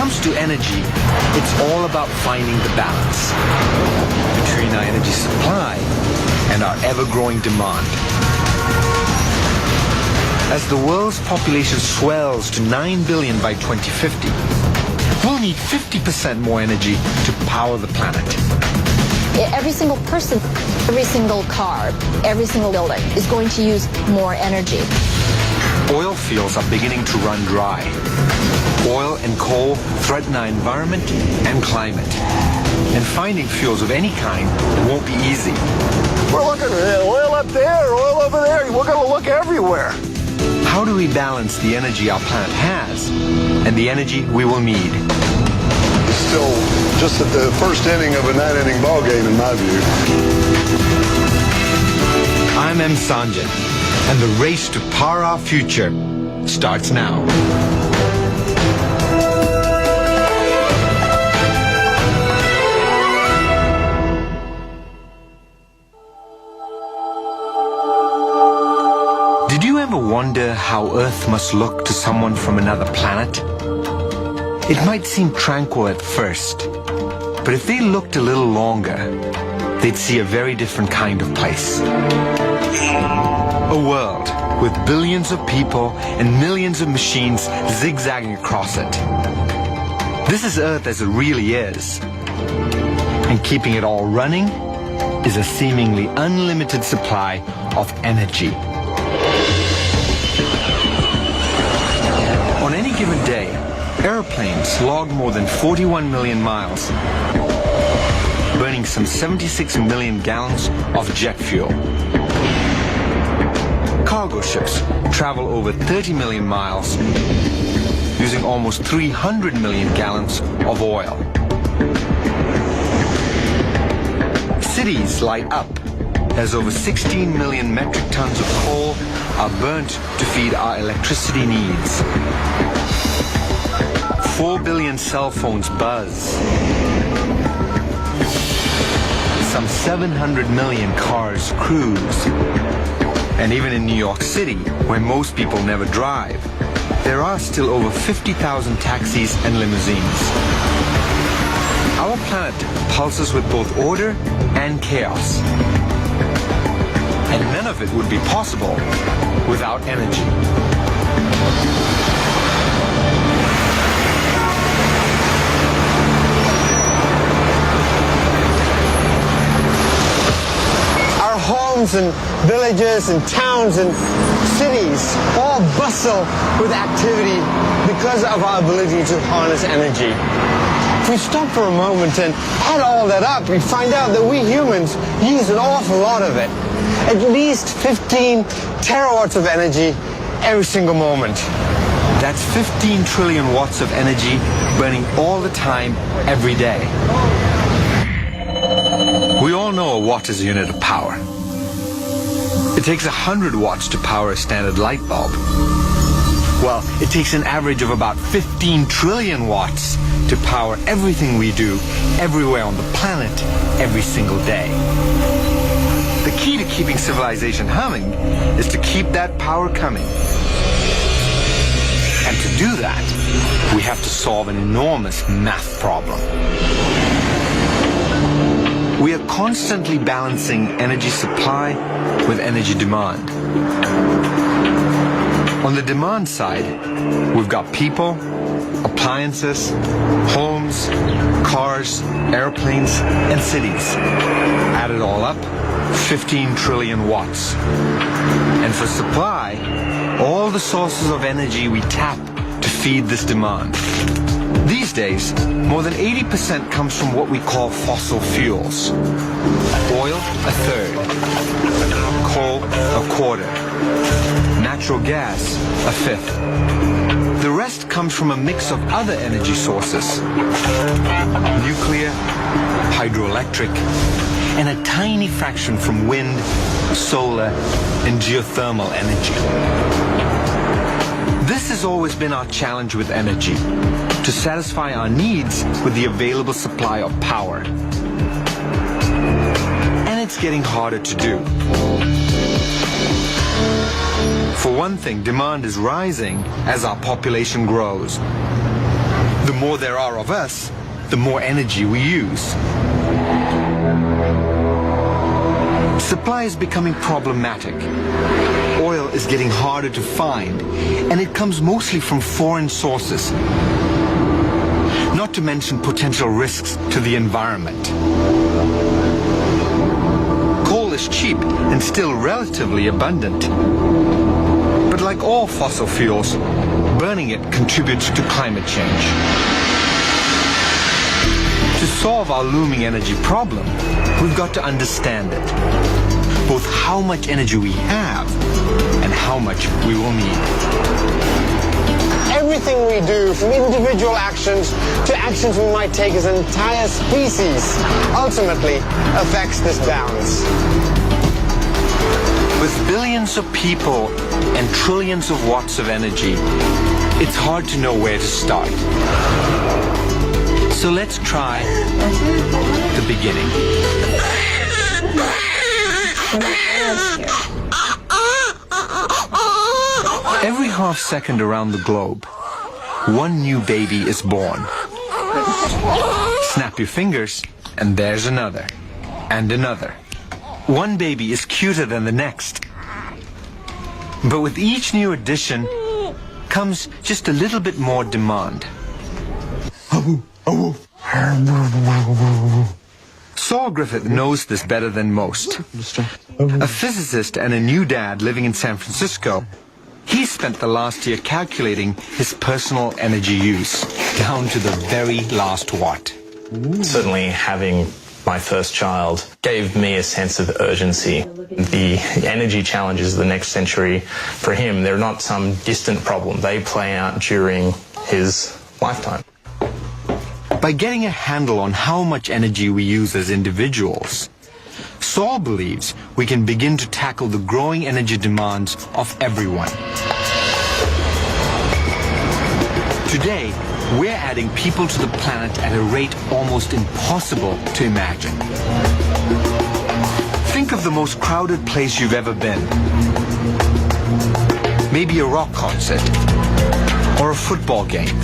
comes to energy, it's all about finding the balance between our energy supply and our ever-growing demand. As the world's population swells to 9 billion by 2050, we'll need 50% more energy to power the planet. Every single person, every single car, every single building is going to use more energy. Oil fields are beginning to run dry. Oil and coal threaten our environment and climate. And finding fuels of any kind won't be easy. We're looking at oil up there, oil over there. We're going to look everywhere. How do we balance the energy our planet has and the energy we will need? It's still just at the first inning of a 9-inning ball game, in my view. I'm M. Sanjan, and the race to power our future starts now. Did you ever wonder how Earth must look to someone from another planet? It might seem tranquil at first, but if they looked a little longer, they'd see a very different kind of place. A world with billions of people and millions of machines zigzagging across it. This is Earth as it really is. And keeping it all running is a seemingly unlimited supply of energy. On any given day, airplanes log more than 41 million miles, burning some 76 million gallons of jet fuel. Cargo ships travel over 30 million miles, using almost 300 million gallons of oil. Cities light up as over 16 million metric tons of coal are burnt to feed our electricity needs. 4 billion cell phones buzz. Some 700 million cars cruise. And even in New York City, where most people never drive, there are still over 50,000 taxis and limousines. Our planet pulses with both order and chaos. And none of it would be possible without energy. Our homes and villages and towns and cities all bustle with activity because of our ability to harness energy. If we stop for a moment and add all that up, we find out that we humans use an awful lot of it. At least 15 terawatts of energy every single moment. That's 15 trillion watts of energy burning all the time, every day. We all know a watt is a unit of power. It takes 100 watts to power a standard light bulb. Well, it takes an average of about 15 trillion watts to power everything we do, everywhere on the planet, every single day. The key to keeping civilization humming is to keep that power coming. And to do that, we have to solve an enormous math problem. We are constantly balancing energy supply with energy demand. On the demand side, we've got people, appliances, homes, cars, airplanes, and cities. Add it all up, 15 trillion watts. And for supply, all the sources of energy we tap to feed this demand. These days, more than 80% comes from what we call fossil fuels. Oil, a third. Coal, a quarter. Natural gas, a fifth. The rest comes from a mix of other energy sources. Nuclear, hydroelectric, and a tiny fraction from wind, solar, and geothermal energy. This has always been our challenge with energy, to satisfy our needs with the available supply of power. And it's getting harder to do. For one thing, demand is rising as our population grows. The more there are of us, the more energy we use. Supply is becoming problematic. Oil is getting harder to find, and it comes mostly from foreign sources. Not to mention potential risks to the environment. Coal is cheap and still relatively abundant. But like all fossil fuels, burning it contributes to climate change. To solve our looming energy problem, we've got to understand it. Both how much energy we have and how much we will need. Everything we do, from individual actions to actions we might take as an entire species, ultimately affects this balance. With billions of people and trillions of watts of energy, it's hard to know where to start. So let's try the beginning. Every half second around the globe, one new baby is born. Snap your fingers, and there's another, and another. One baby is cuter than the next. But with each new addition comes just a little bit more demand. Saul Griffith knows this better than most. A physicist and a new dad living in San Francisco, he spent the last year calculating his personal energy use, down to the very last watt. Certainly having my first child gave me a sense of urgency. The energy challenges of the next century, for him, they're not some distant problem. They play out during his lifetime. By getting a handle on how much energy we use as individuals, Saul believes we can begin to tackle the growing energy demands of everyone. Today, we're adding people to the planet at a rate almost impossible to imagine. Think of the most crowded place you've ever been. Maybe a rock concert or a football game.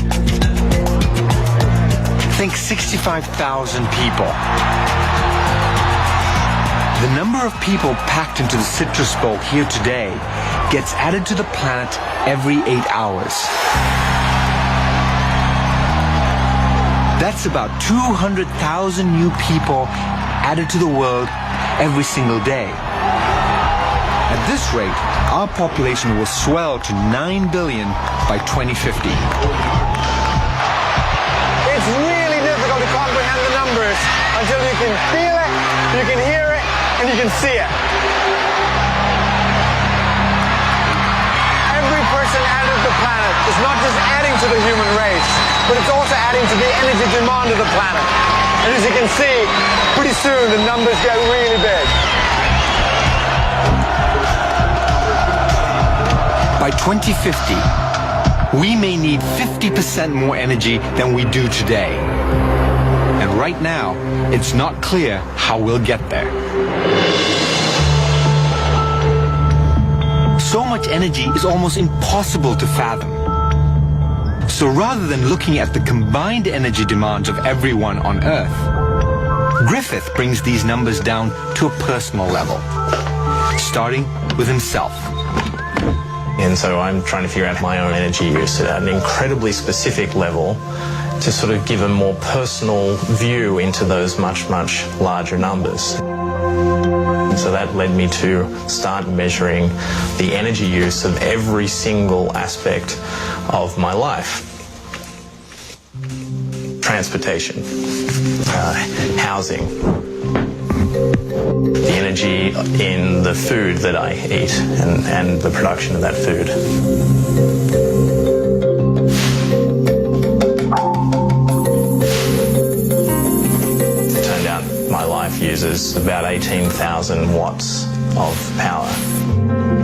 Think 65,000 people. The number of people packed into the citrus bowl here today gets added to the planet every 8 hours. That's about 200,000 new people added to the world every single day. At this rate, our population will swell to 9 billion by 2050. It's really difficult to comprehend the numbers until you can feel it, you can hear it, and you can see it. Every person added to the planet is not just adding to the human race, but it's also adding to the energy demand of the planet. And as you can see, pretty soon the numbers get really big. By 2050, we may need 50% more energy than we do today. And right now, it's not clear how we'll get there. So much energy is almost impossible to fathom. So rather than looking at the combined energy demands of everyone on Earth, Griffith brings these numbers down to a personal level, starting with himself. And so I'm trying to figure out my own energy use at an incredibly specific level to sort of give a more personal view into those much, much larger numbers. And so that led me to start measuring the energy use of every single aspect of my life. Transportation, housing, the energy in the food that I eat and the production of that food. It turned out my life uses about 18,000 watts of power.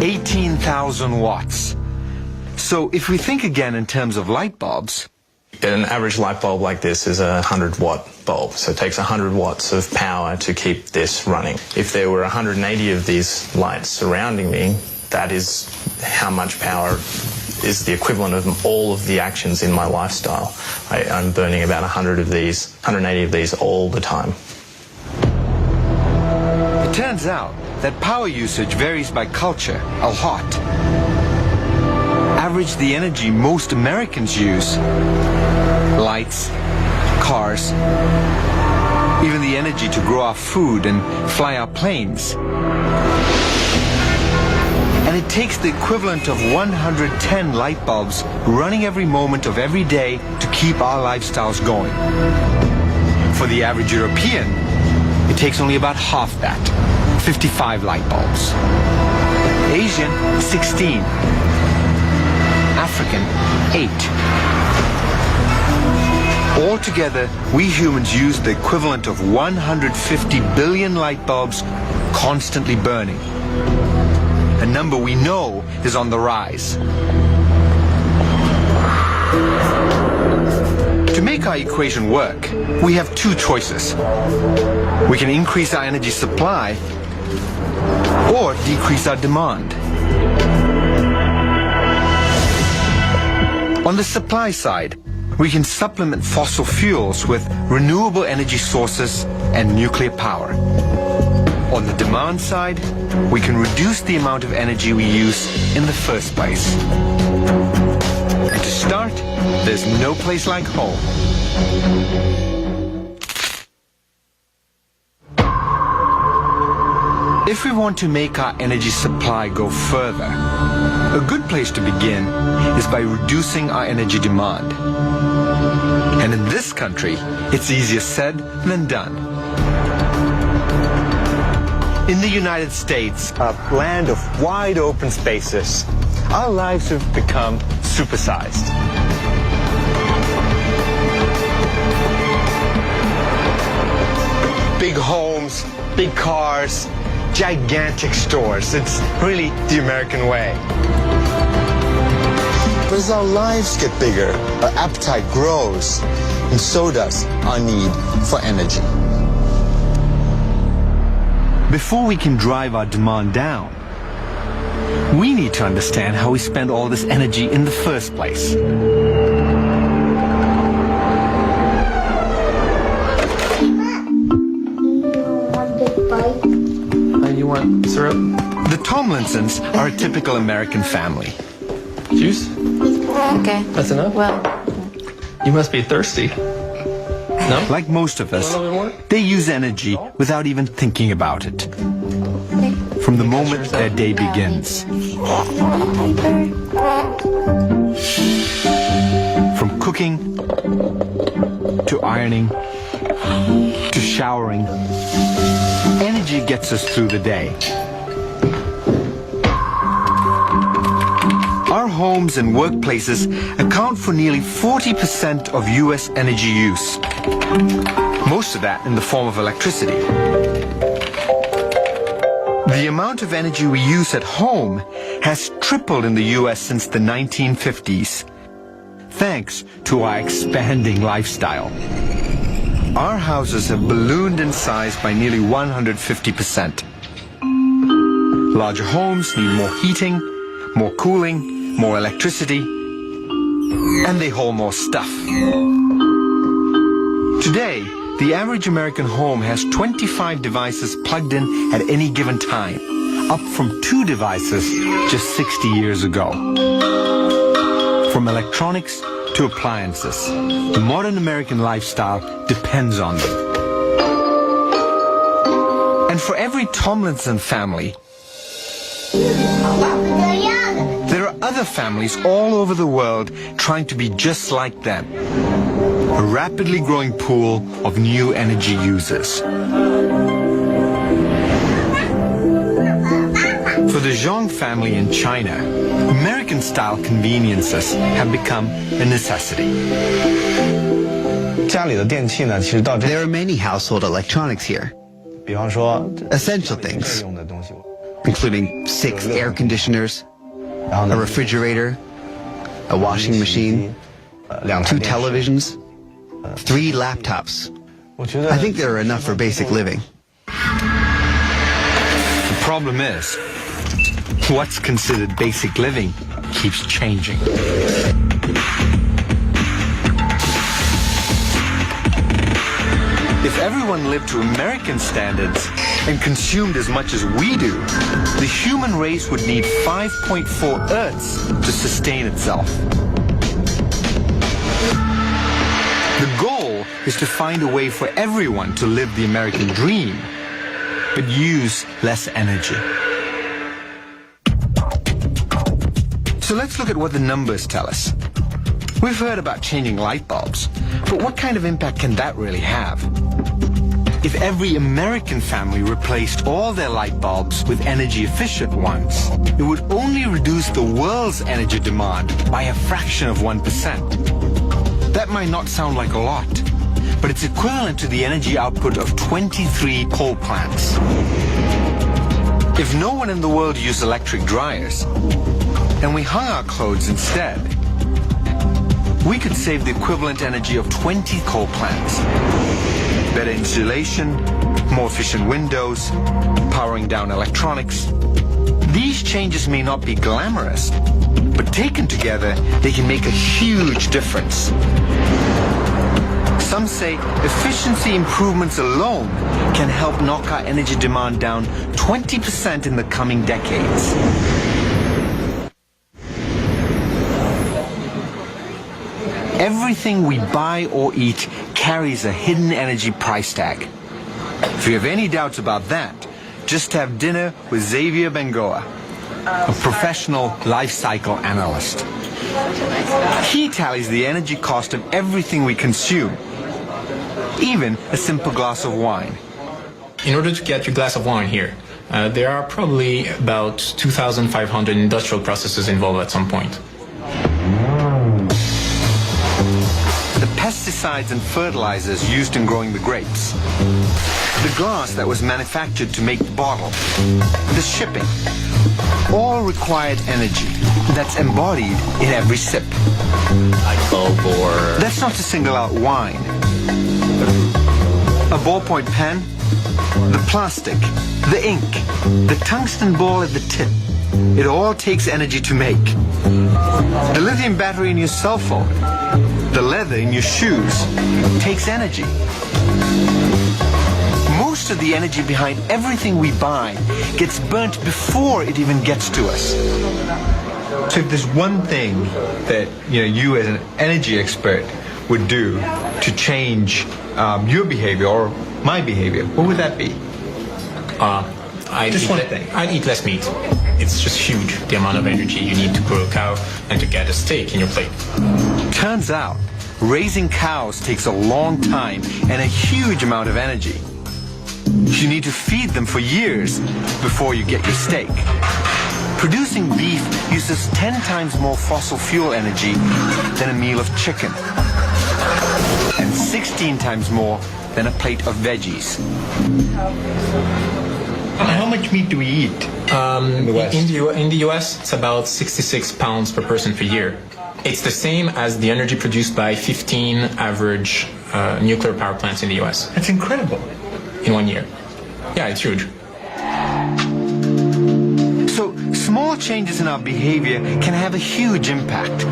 18,000 watts. So if we think again in terms of light bulbs, an average light bulb like this is a 100-watt bulb, so it takes 100 watts of power to keep this running. If there were 180 of these lights surrounding me, that is how much power is the equivalent of all of the actions in my lifestyle. I'm burning about 180 of these all the time. It turns out that power usage varies by culture a lot. Average the energy most Americans use: lights, cars, even the energy to grow our food and fly our planes. And it takes the equivalent of 110 light bulbs running every moment of every day to keep our lifestyles going. For the average European, it takes only about half that, 55 light bulbs. Asian, 16. African, 8. Altogether, we humans use the equivalent of 150 billion light bulbs constantly burning. A number we know is on the rise. To make our equation work, we have two choices. We can increase our energy supply or decrease our demand. On the supply side, we can supplement fossil fuels with renewable energy sources and nuclear power. On the demand side, we can reduce the amount of energy we use in the first place. And to start, there's no place like home. If we want to make our energy supply go further, a good place to begin is by reducing our energy demand. And in this country, it's easier said than done. In the United States, A land of wide open spaces, our lives have become supersized. Big homes, big cars, gigantic stores. It's really the American way. But as our lives get bigger, our appetite grows, and so does our need for energy. before we can drive our demand down, we need to understand how we spend all this energy in the first place. You want syrup? The Tomlinsons are a typical American family. Juice? Okay. That's enough? Well, You must be thirsty. No? Like most of us, Want a little more? they use energy without even thinking about it. From the moment their day begins. From cooking, to ironing, to showering, energy gets us through the day. Our homes and workplaces account for nearly 40% of U.S. energy use. Most of that in the form of electricity. The amount of energy we use at home has tripled in the U.S. since the 1950s, thanks to our expanding lifestyle. Our houses have ballooned in size by nearly 150%. Larger homes need more heating, more cooling, more electricity, and they hold more stuff. Today, the average American home has 25 devices plugged in at any given time, up from 2 devices just 60 years ago. From electronics to appliances, the modern American lifestyle depends on them. And for every Tomlinson family, there are other families all over the world trying to be just like them. A rapidly growing pool of new energy users. For the Zhang family in China, American-style conveniences have become a necessity. There are many household electronics here. Essential things, including 6 air conditioners, a refrigerator, a washing machine, 2 televisions, 3 laptops. I think there are enough for basic living. The problem is, what's considered basic living keeps changing. If everyone lived to American standards and consumed as much as we do, the human race would need 5.4 Earths to sustain itself. The goal is to find a way for everyone to live the American dream, but use less energy. So let's look at what the numbers tell us. We've heard about changing light bulbs, but what kind of impact can that really have? If every American family replaced all their light bulbs with energy-efficient ones, it would only reduce the world's energy demand by a fraction of 1%. That might not sound like a lot, but it's equivalent to the energy output of 23 coal plants. If no one in the world used electric dryers, and we hung our clothes instead, we could save the equivalent energy of 20 coal plants. Better insulation, more efficient windows, powering down electronics. These changes may not be glamorous, but taken together, they can make a huge difference. Some say efficiency improvements alone can help knock our energy demand down 20% in the coming decades. Everything we buy or eat carries a hidden energy price tag. If you have any doubts about that, just have dinner with Xavier Bengoa, a professional life cycle analyst. He tallies the energy cost of everything we consume, even a simple glass of wine. In order to get your glass of wine here, there are probably about 2,500 industrial processes involved at some point. The pesticides and fertilizers used in growing the grapes, the glass that was manufactured to make the bottle, the shipping, all required energy that's embodied in every sip. Light bulb or... That's not to single out wine. A ballpoint pen, the plastic, the ink, the tungsten ball at the tip. It all takes energy to make. The lithium battery in your cell phone, the leather in your shoes, takes energy. Most of the energy behind everything we buy gets burnt before it even gets to us. So if there's one thing that you as an energy expert would do to change your behavior or my behavior, what would that be? I'd eat less meat. It's just huge, the amount of energy you need to grow a cow and to get a steak in your plate. Turns out, raising cows takes a long time and a huge amount of energy. You need to feed them for years before you get your steak. Producing beef uses 10 times more fossil fuel energy than a meal of chicken, and 16 times more than a plate of veggies. How much meat do we eat in the West? In the US, it's about 66 pounds per person per year. It's the same as the energy produced by 15 average nuclear power plants in the US. That's incredible. In 1 year. Yeah, it's huge. So, small changes in our behavior can have a huge impact.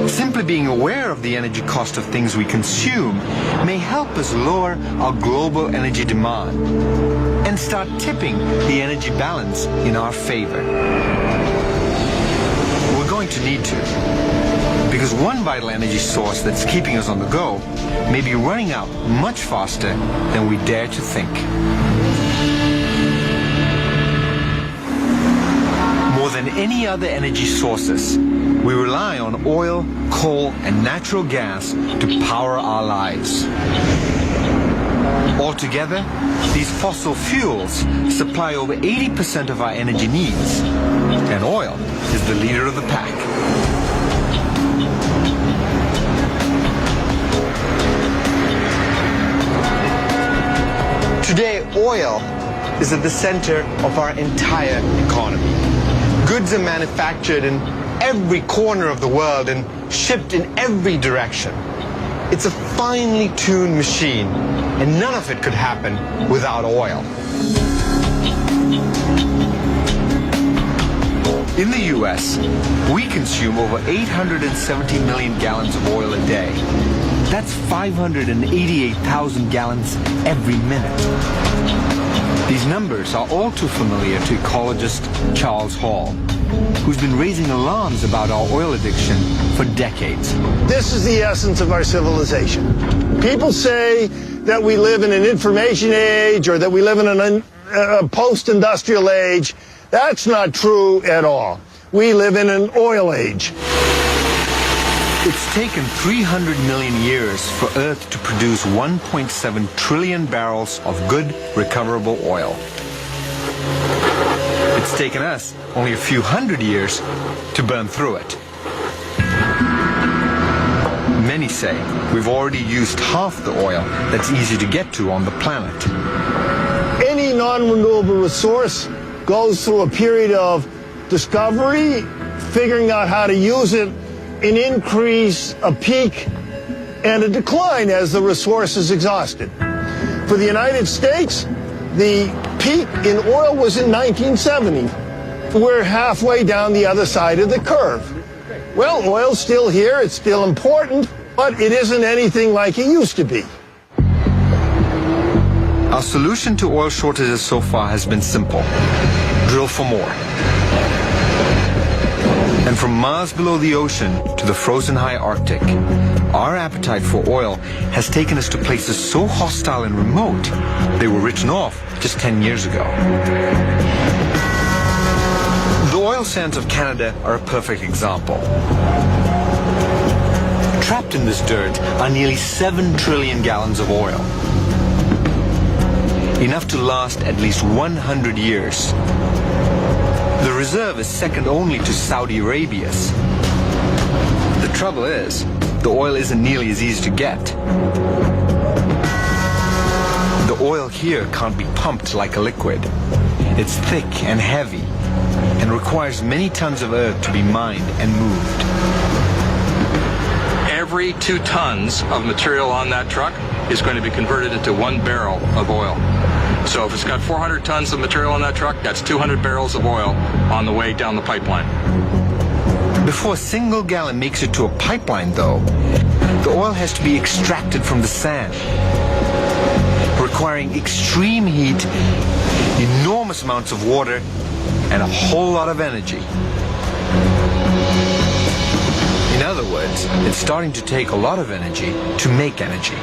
Simply being aware of the energy cost of things we consume may help us lower our global energy demand and start tipping the energy balance in our favor. We're going to need to, because one vital energy source that's keeping us on the go may be running out much faster than we dare to think. More than any other energy sources, we rely on oil, coal, and natural gas to power our lives. Altogether, these fossil fuels supply over 80% of our energy needs, and oil is the leader of the pack. Today, oil is at the center of our entire economy. Goods are manufactured in every corner of the world and shipped in every direction. It's a finely tuned machine, and none of it could happen without oil. In the U.S., we consume over 870 million gallons of oil a day. That's 588,000 gallons every minute. These numbers are all too familiar to ecologist Charles Hall, who's been raising alarms about our oil addiction for decades. This is the essence of our civilization. People say that we live in an information age or that we live in a post-industrial age. That's not true at all. We live in an oil age. It's taken 300 million years for Earth to produce 1.7 trillion barrels of good, recoverable oil. It's taken us only a few hundred years to burn through it. Many say we've already used half the oil that's easy to get to on the planet. Any non-renewable resource goes through a period of discovery, figuring out how to use it, an increase, a peak, and a decline as the resource is exhausted. For the United States, the peak in oil was in 1970. We're halfway down the other side of the curve. Well, oil's still here, it's still important, but it isn't anything like it used to be. Our solution to oil shortages so far has been simple. Drill for more. And from miles below the ocean to the frozen high Arctic, our appetite for oil has taken us to places so hostile and remote, they were written off just 10 years ago. The oil sands of Canada are a perfect example. Trapped in this dirt are nearly 7 trillion gallons of oil. Enough to last at least 100 years. The reserve is second only to Saudi Arabia's. The trouble is, the oil isn't nearly as easy to get. The oil here can't be pumped like a liquid. It's thick and heavy and requires many tons of earth to be mined and moved. Every 2 tons of material on that truck is going to be converted into 1 barrel of oil. So if it's got 400 tons of material on that truck, that's 200 barrels of oil on the way down the pipeline. Before a single gallon makes it to a pipeline, though, the oil has to be extracted from the sand, requiring extreme heat, enormous amounts of water, and a whole lot of energy. In other words, it's starting to take a lot of energy to make energy.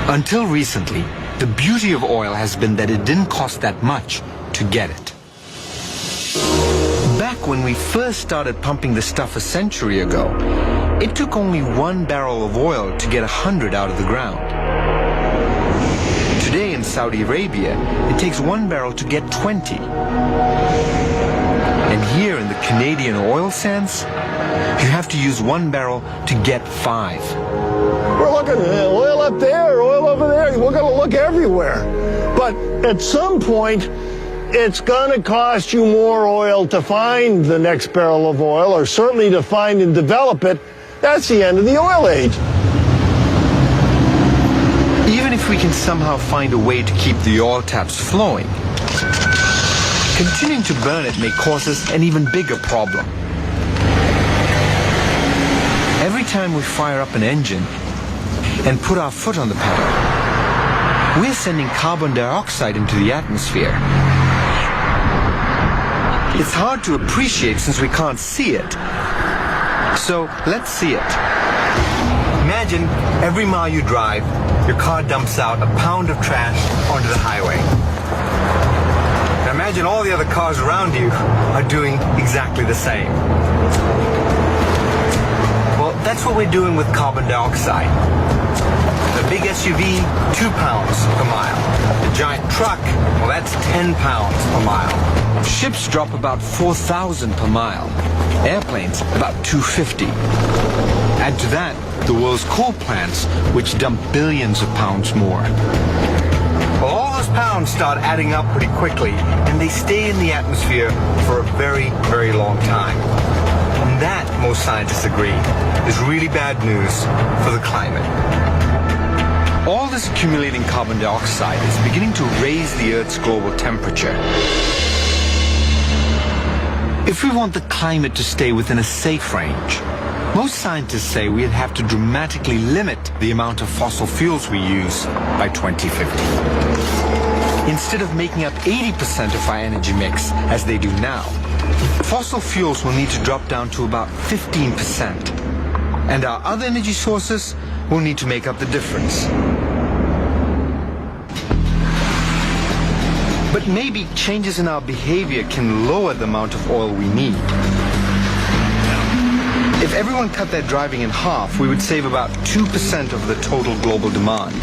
Until recently, the beauty of oil has been that it didn't cost that much to get it. Back when we first started pumping the stuff a century ago, it took only 1 barrel of oil to get 100 out of the ground. Today in Saudi Arabia, it takes 1 barrel to get 20. And here in the Canadian oil sands, you have to use 1 barrel to get 5. We're looking at oil up there, oil over there. We're going to look everywhere. But at some point, it's going to cost you more oil to find the next barrel of oil, or certainly to find and develop it. That's the end of the oil age. Even if we can somehow find a way to keep the oil taps flowing, continuing to burn it may cause us an even bigger problem. Every time we fire up an engine and put our foot on the pedal, we're sending carbon dioxide into the atmosphere. It's hard to appreciate since we can't see it. So let's see it. Imagine every mile you drive, your car dumps out a pound of trash onto the highway. Now imagine all the other cars around you are doing exactly the same. Well, that's what we're doing with carbon dioxide. The big SUV, 2 pounds per mile. The giant truck, well, that's 10 pounds per mile. Ships drop about 4,000 per mile. Airplanes, about 250. Add to that the world's coal plants, which dump billions of pounds more. Well, all those pounds start adding up pretty quickly, and they stay in the atmosphere for a very, very long time. And that, most scientists agree, is really bad news for the climate. All this accumulating carbon dioxide is beginning to raise the Earth's global temperature. If we want the climate to stay within a safe range, most scientists say we'd have to dramatically limit the amount of fossil fuels we use by 2050. Instead of making up 80% of our energy mix, as they do now, fossil fuels will need to drop down to about 15%. And our other energy sources will need to make up the difference. But maybe changes in our behavior can lower the amount of oil we need. If everyone cut their driving in half, we would save about 2% of the total global demand.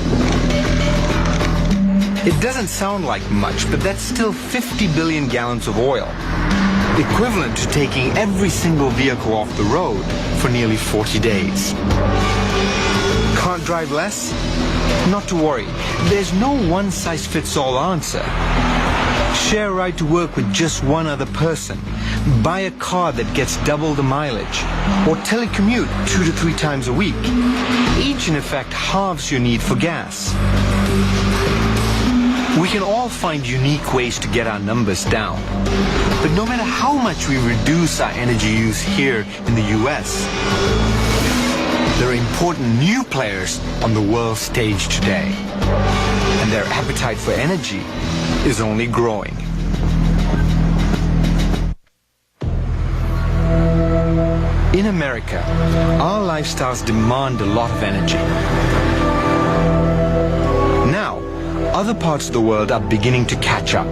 It doesn't sound like much, but that's still 50 billion gallons of oil, equivalent to taking every single vehicle off the road for nearly 40 days. Can't drive less? Not to worry. There's no one-size-fits-all answer. Share a ride to work with just one other person. Buy a car that gets double the mileage. Or telecommute 2 to 3 times a week. Each, in effect, halves your need for gas. We can all find unique ways to get our numbers down. But no matter how much we reduce our energy use here in the US, there are important new players on the world stage today. And their appetite for energy is only growing. In America, our lifestyles demand a lot of energy. Now, other parts of the world are beginning to catch up.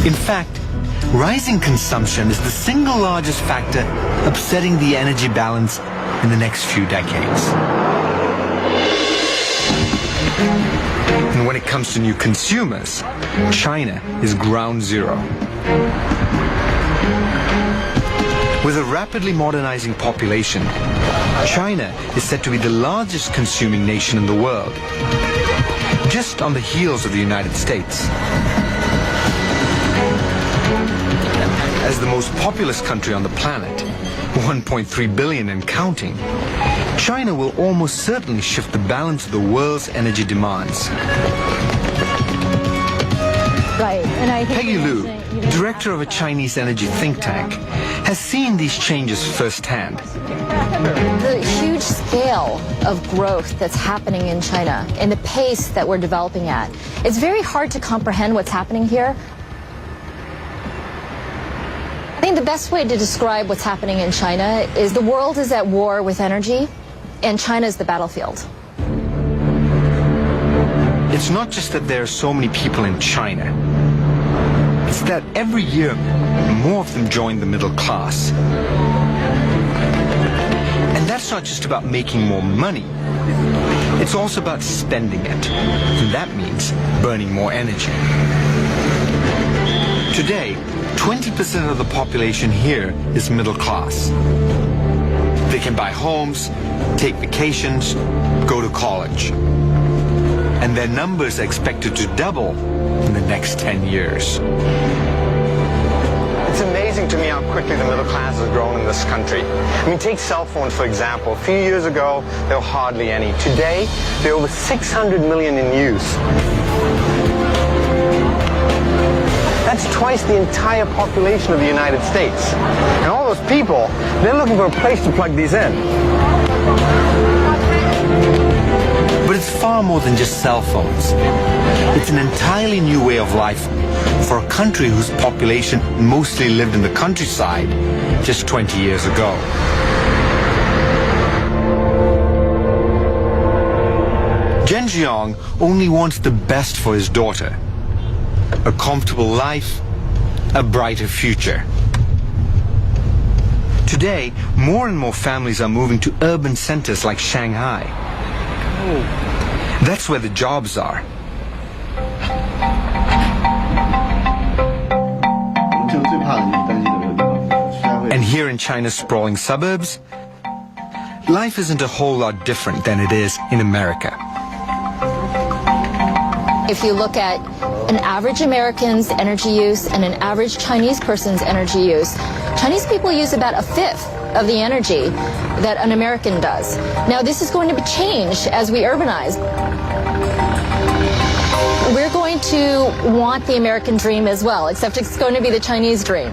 In fact, rising consumption is the single largest factor upsetting the energy balance in the next few decades. And when it comes to new consumers, China is ground zero. With a rapidly modernizing population, China is said to be the largest consuming nation in the world, just on the heels of the United States. As the most populous country on the planet, 1.3 billion and counting, China will almost certainly shift the balance of the world's energy demands. Right, and I think Peggy Liu, director of a Chinese energy think tank, has seen these changes firsthand. the huge scale of growth that's happening in China and the pace that we're developing at, it's very hard to comprehend what's happening here. I think the best way to describe what's happening in China is the world is at war with energy, and China is the battlefield. It's not just that there are so many people in China. It's that every year, more of them join the middle class. And that's not just about making more money. It's also about spending it. And that means burning more energy. Today, 20% of the population here is middle class. They can buy homes, take vacations, go to college. And their numbers are expected to double in the next 10 years. It's amazing to me how quickly the middle class has grown in this country. I mean, take cell phones, for example. A few years ago, there were hardly any. Today, there are over 600 million in use. That's twice the entire population of the United States. And all those people, they're looking for a place to plug these in. But it's far more than just cell phones. It's an entirely new way of life for a country whose population mostly lived in the countryside just 20 years ago. Zhen Jiang only wants the best for his daughter. A comfortable life, a brighter future. Today, more and more families are moving to urban centers like Shanghai. That's where the jobs are. And here in China's sprawling suburbs, life isn't a whole lot different than it is in America. If you look at an average American's energy use and an average Chinese person's energy use, Chinese people use about a fifth of the energy that an American does. Now, this is going to change as we urbanize. we're going to want the American dream as well, except it's going to be the Chinese dream.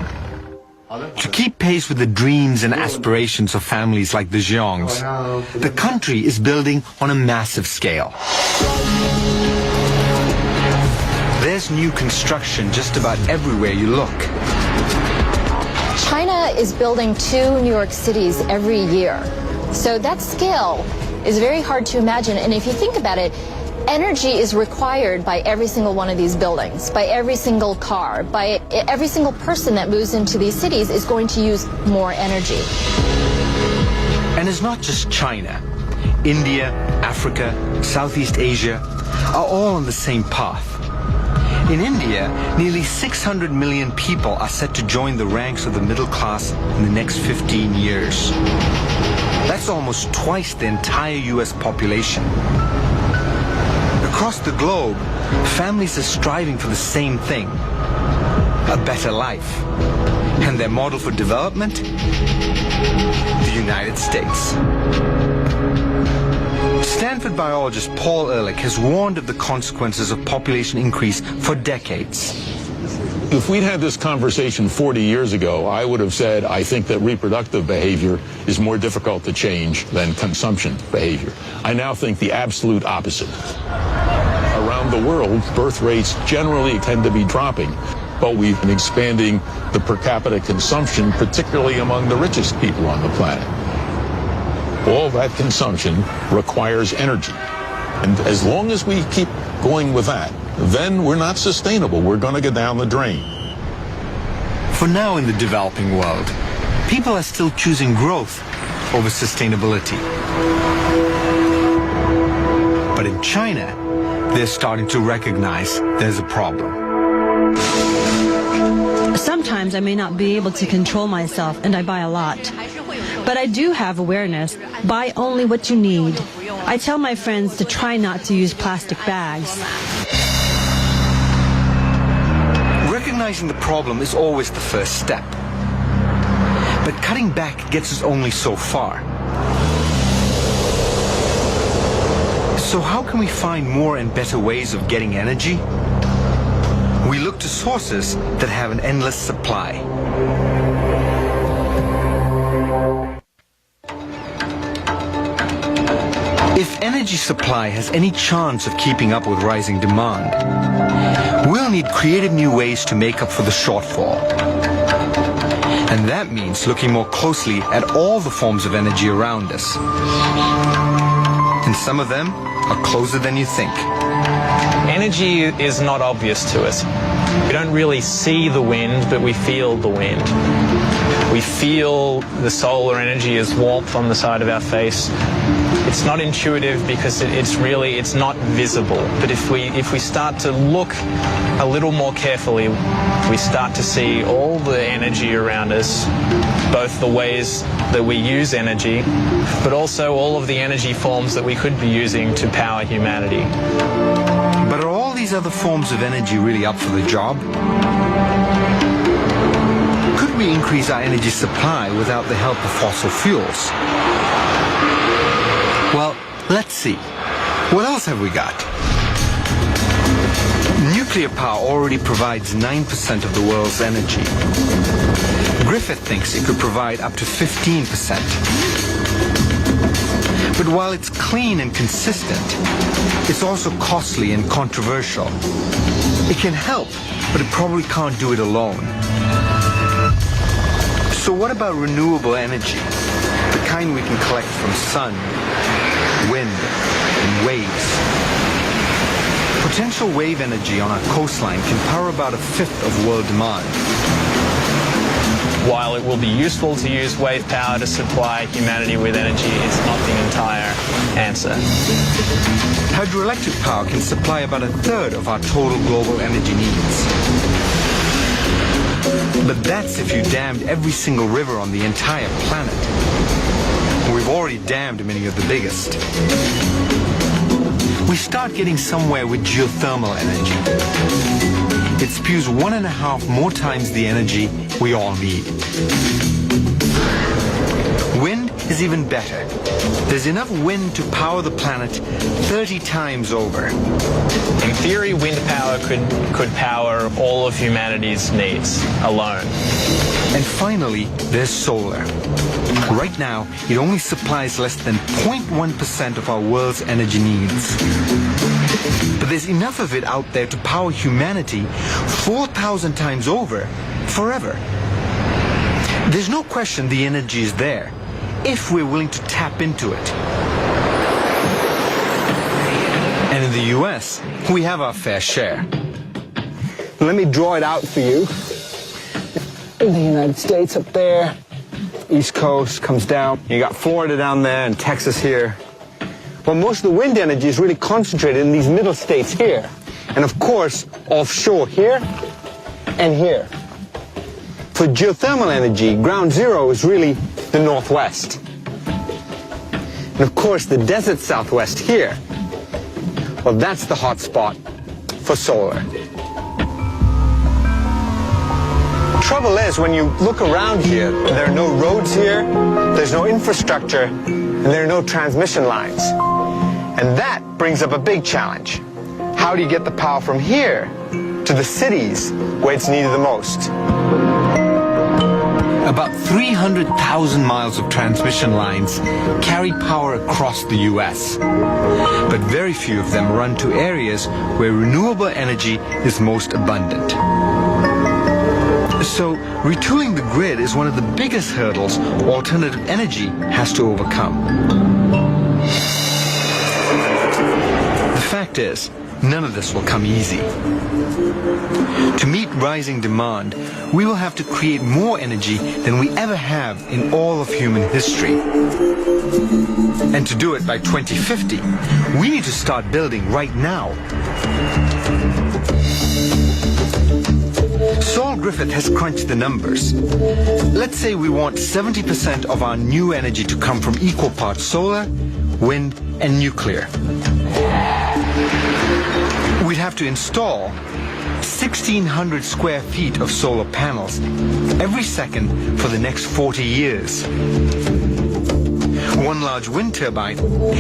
To keep pace with the dreams and aspirations of families like the Zhongs, the country is building on a massive scale. There's new construction just about everywhere you look. China is building 2 New York cities every year. So that scale is very hard to imagine. And if you think about it, energy is required by every single one of these buildings, by every single car, by every single person that moves into these cities is going to use more energy. And it's not just China. India, Africa, Southeast Asia are all on the same path. In India, nearly 600 million people are set to join the ranks of the middle class in the next 15 years. That's almost twice the entire US population. Across the globe, families are striving for the same thing, a better life. And their model for development? The United States. Stanford biologist Paul Ehrlich has warned of the consequences of population increase for decades. If we'd had this conversation 40 years ago, I would have said, I think that reproductive behavior is more difficult to change than consumption behavior. I now think the absolute opposite. Around the world, birth rates generally tend to be dropping, but we've been expanding the per capita consumption, particularly among the richest people on the planet. All that consumption requires energy. And as long as we keep going with that, then we're not sustainable. We're going to go down the drain. For now in the developing world, people are still choosing growth over sustainability. But in China, they're starting to recognize there's a problem. Sometimes I may not be able to control myself and I buy a lot. But I do have awareness. Buy only what you need. I tell my friends to try not to use plastic bags. Recognizing the problem is always the first step. But cutting back gets us only so far. So how can we find more and better ways of getting energy? We look to sources that have an endless supply. If energy supply has any chance of keeping up with rising demand, we'll need creative new ways to make up for the shortfall. And that means looking more closely at all the forms of energy around us. And some of them are closer than you think. Energy is not obvious to us. We don't really see the wind, but we feel the wind. We feel the solar energy as warmth on the side of our face. It's not intuitive because it's not visible. But if we start to look a little more carefully, we start to see all the energy around us, both the ways that we use energy, but also all of the energy forms that we could be using to power humanity. But are all these other forms of energy really up for the job? Could we increase our energy supply without the help of fossil fuels? Well, let's see. What else have we got? Nuclear power already provides 9% of the world's energy. Griffith thinks it could provide up to 15%. But while it's clean and consistent, it's also costly and controversial. It can help, but it probably can't do it alone. So what about renewable energy? The kind we can collect from sun, wind, and waves. Potential wave energy on our coastline can power about a fifth of world demand. While it will be useful to use wave power to supply humanity with energy, it's not the entire answer. Hydroelectric power can supply about a third of our total global energy needs. But that's if you dammed every single river on the entire planet. We've already dammed many of the biggest. We start getting somewhere with geothermal energy. It spews 1.5 more times the energy we all need. Wind is is even better. There's enough wind to power the planet 30 times over. In theory, wind power could power all of humanity's needs alone. And finally, there's solar. Right now, it only supplies less than 0.1% of our world's energy needs. But there's enough of it out there to power humanity 4,000 times over, forever. There's no question the energy is there, if we're willing to tap into it. And in the US, we have our fair share. Let me draw it out for you. In the United States up there, East Coast comes down. You got Florida down there and Texas here. Well, most of the wind energy is really concentrated in these middle states here. And of course, offshore here and here. For geothermal energy, ground zero is really the Northwest. And of course, the desert Southwest here, well, that's the hot spot for solar. Trouble is, when you look around here, there are no roads here, there's no infrastructure, and there are no transmission lines. And that brings up a big challenge. How do you get the power from here to the cities where it's needed the most? About 300,000 miles of transmission lines carry power across the US. But very few of them run to areas where renewable energy is most abundant. So, retooling the grid is one of the biggest hurdles alternative energy has to overcome. The fact is, none of this will come easy. To meet rising demand, we will have to create more energy than we ever have in all of human history. And to do it by 2050, we need to start building right now. Saul Griffith has crunched the numbers. Let's say we want 70% of our new energy to come from equal parts solar, wind, and nuclear. We'd have to install 1,600 square feet of solar panels every second for the next 40 years. One large wind turbine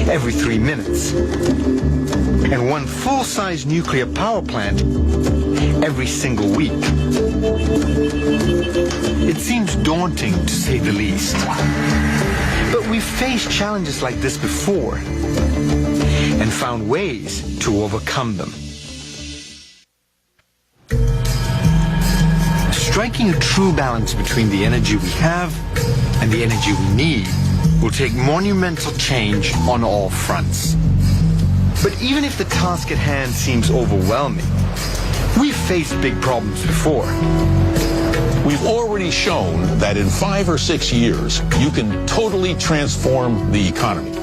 every 3 minutes. And one full-size nuclear power plant every single week. It seems daunting, to say the least. But we've faced challenges like this before and found ways to overcome them. Striking a true balance between the energy we have and the energy we need will take monumental change on all fronts. But even if the task at hand seems overwhelming, we've faced big problems before. We've already shown that in 5 or 6 years, you can totally transform the economy.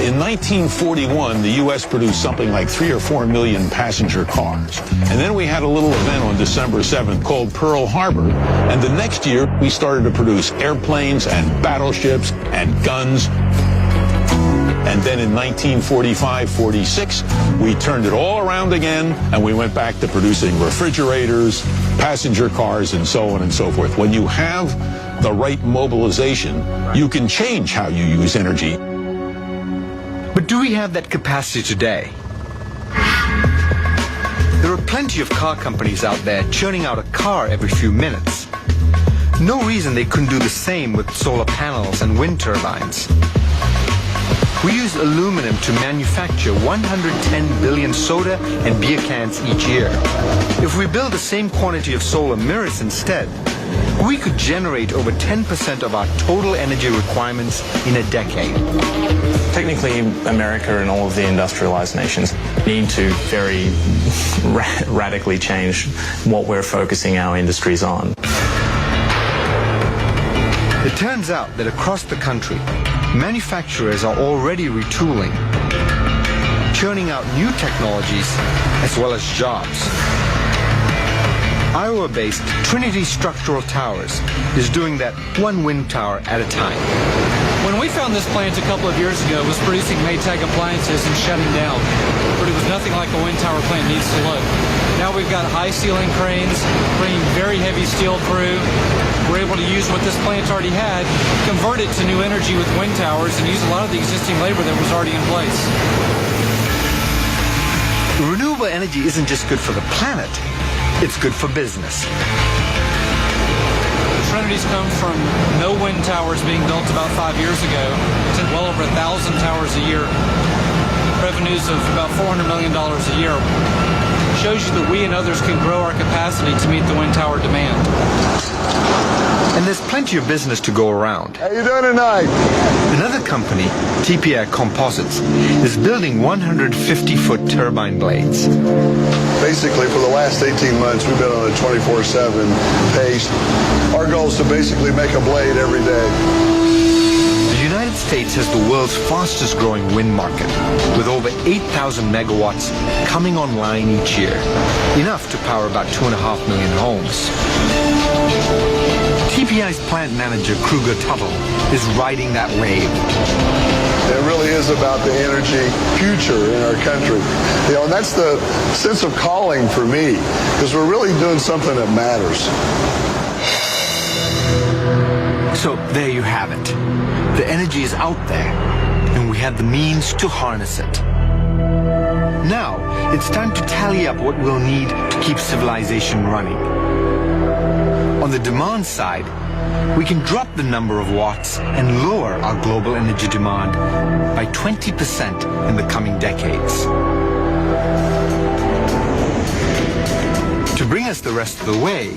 In 1941, the U.S. produced something like 3 or 4 million passenger cars. And then we had a little event on December 7th called Pearl Harbor. And the next year, we started to produce airplanes and battleships and guns. And then in 1945-46, we turned it all around again, and we went back to producing refrigerators, passenger cars, and so on and so forth. When you have the right mobilization, you can change how you use energy. But do we have that capacity today? There are plenty of car companies out there churning out a car every few minutes. No reason they couldn't do the same with solar panels and wind turbines. We use aluminum to manufacture 110 billion soda and beer cans each year. If we build the same quantity of solar mirrors instead, we could generate over 10% of our total energy requirements in a decade. Technically, America and all of the industrialized nations need to very radically change what we're focusing our industries on. It turns out that across the country, manufacturers are already retooling, churning out new technologies as well as jobs. Iowa-based Trinity Structural Towers is doing that one wind tower at a time. When we found this plant a couple of years ago, it was producing Maytag appliances and shutting down. But it was nothing like a wind tower plant needs to look. Now we've got high ceiling cranes, bringing very heavy steel through. we're able to use what this plant already had, convert it to new energy with wind towers, and use a lot of the existing labor that was already in place. Renewable energy isn't just good for the planet, it's good for business. Trinity's come from no wind towers being built about 5 years ago to well over 1,000 towers a year. Revenues of about $400 million a year. Shows you that we and others can grow our capacity to meet the wind tower demand. And there's plenty of business to go around. How you doing tonight? Another company, TPI Composites, is building 150-foot turbine blades. Basically, for the last 18 months, we've been on a 24/7 pace. Our goal is to basically make a blade every day. The United States has the world's fastest growing wind market, with over 8,000 megawatts coming online each year, enough to power about 2.5 million homes. TPI's plant manager, Kruger Tuttle, is riding that wave. It really is about the energy future in our country. You know, and that's the sense of calling for me, because we're really doing something that matters. So there you have it. The energy is out there, and we have the means to harness it. Now, it's time to tally up what we'll need to keep civilization running. On the demand side, we can drop the number of watts and lower our global energy demand by 20% in the coming decades. To bring us the rest of the way,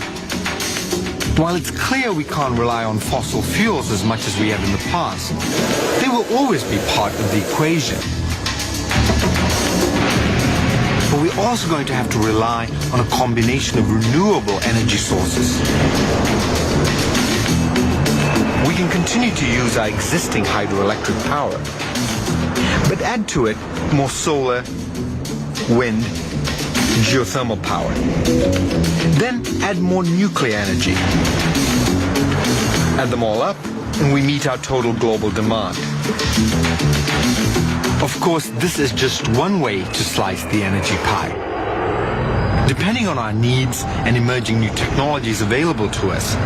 while it's clear we can't rely on fossil fuels as much as we have in the past, they will always be part of the equation. But we're also going to have to rely on a combination of renewable energy sources. We can continue to use our existing hydroelectric power, but add to it more solar, wind, geothermal power. Then add more nuclear energy. Add them all up, and we meet our total global demand. Of course, this is just one way to slice the energy pie. Depending on our needs and emerging new technologies available to us,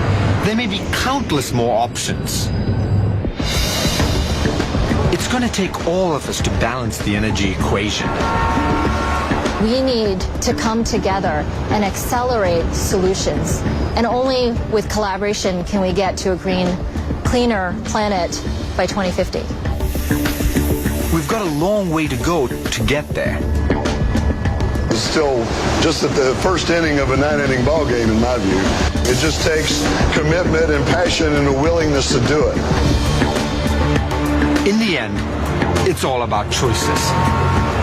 there may be countless more options. It's going to take all of us to balance the energy equation. We need to come together and accelerate solutions. And only with collaboration can we get to a green, cleaner planet by 2050. We've got a long way to go to get there. It's still just at the first inning of a 9-inning ball game, in my view. It just takes commitment and passion and a willingness to do it. In the end, it's all about choices.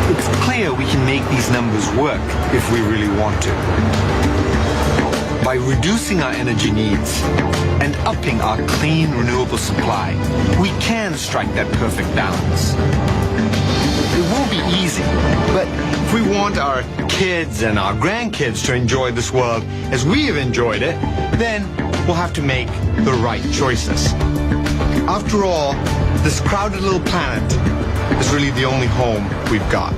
It's clear we can make these numbers work if we really want to. By reducing our energy needs and upping our clean, renewable supply, we can strike that perfect balance. It won't be easy, but if we want our kids and our grandkids to enjoy this world as we have enjoyed it, then we'll have to make the right choices. After all, this crowded little planet is really the only home we've got.